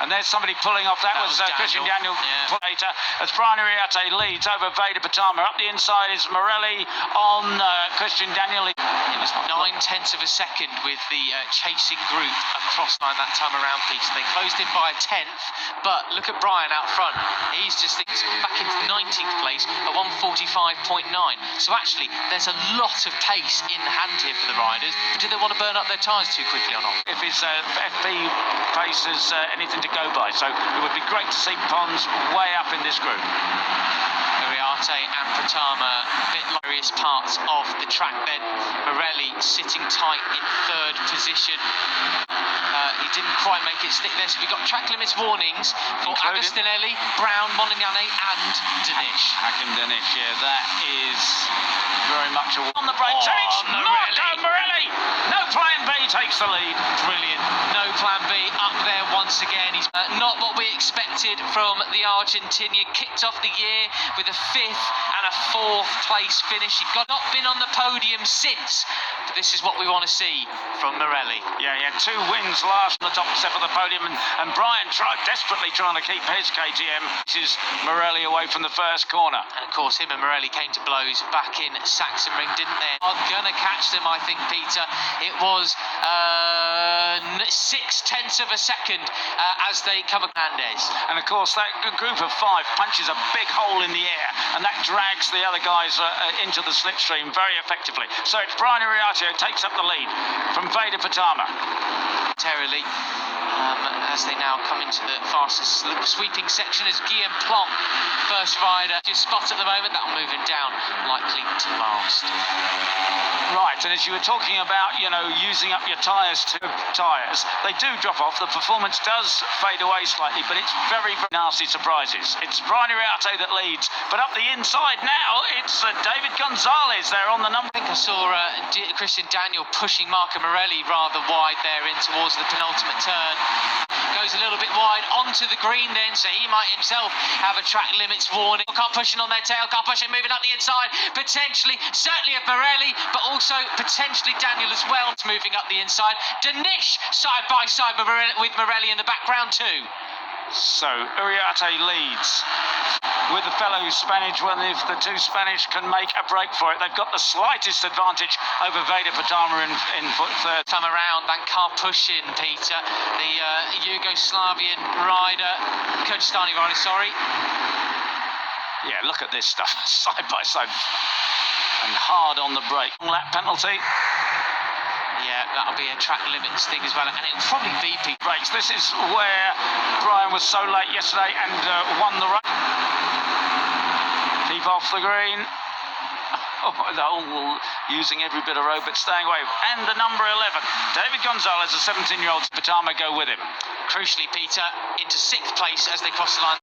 And there's somebody pulling off. That was Christian Daniel later. As Brian Uriarte leads over VEDA Pratama. Up the inside is Morelli on Christian Daniel. It was 9/10 of a second with the chasing group across line that time around piece. They closed in by a 10th, but look at Brian out front. He's just back into 19th place at 1:45.9. So actually, there's a lot of pace in hand here for the riders. Do they want to burn up their tyres too quickly or not? If his FP pace is anything to go by, so it would be great to see Pons way up in this group. URI Arte and Pratama, a bit various parts of the track then. Morelli sitting tight in third position. He didn't quite make it stick there, so we got track limits warnings for Agostinelli, Brown, Molignani and Danish. Hakan Danish, yeah, that is very much on the break. Morelli! No plan B takes the lead. Brilliant. No plan B up there once again. He's not what we expected from the Argentinian. Kicked off the year with a 5th and a 4th place finish. He's not been on the podium since, but this is what we want to see from Morelli. Yeah, he had 2 wins last on the top step of the podium, and Brian desperately trying to keep his KTM, which is Morelli away from the first corner. And of course, him and Morelli came to blows back in Sachsenring, didn't they? I'm gonna catch them, I think, Peter. It was 6/10 of a second as they come up Hernandez. And of course, that group of 5 punches a big hole in the air, and that drags the other guys into the slipstream very effectively. So it's Brian Uriarte who takes up the lead from VEDA Pratama. Terribly. As they now come into the fastest sweeping section as Guillaume Plomb, first rider, just spot at the moment. That'll move him down, likely to last. Right, and as you were talking about, using up your tyres, they do drop off. The performance does fade away slightly, but it's very, very nasty surprises. It's Brian Uriarte that leads, but up the inside now, it's David Gonzalez there on the number. I think I saw Christian Daniel pushing Marco Morelli rather wide there in towards the penultimate turn. Goes a little bit wide onto the green then, so he might himself have a track limits warning. Can't push it on their tail, can't push it moving up the inside. Potentially, certainly of Morelli, but also potentially Daniel as well. It's moving up the inside. Danish side by side with Morelli in the background too. So Uriarte leads with the fellow Spanish. Well, if the 2 Spanish can make a break for it, they've got the slightest advantage over VEDA Pratama in third. Time around, Van Karpushin, Peter, the Yugoslavian rider, Kyrgyzstani rider, sorry. Yeah, look at this stuff, side by side, and hard on the brake. Lap penalty. Yeah, that'll be a track limits thing as well, and it'll probably be Pete brakes. This is where Brian was so late yesterday and won the race. Keep off the green. Using every bit of road, but staying away. And the number 11, David Gonzalez, a 17-year-old. Pratama go with him. Crucially, Peter, into 6th place as they cross the line.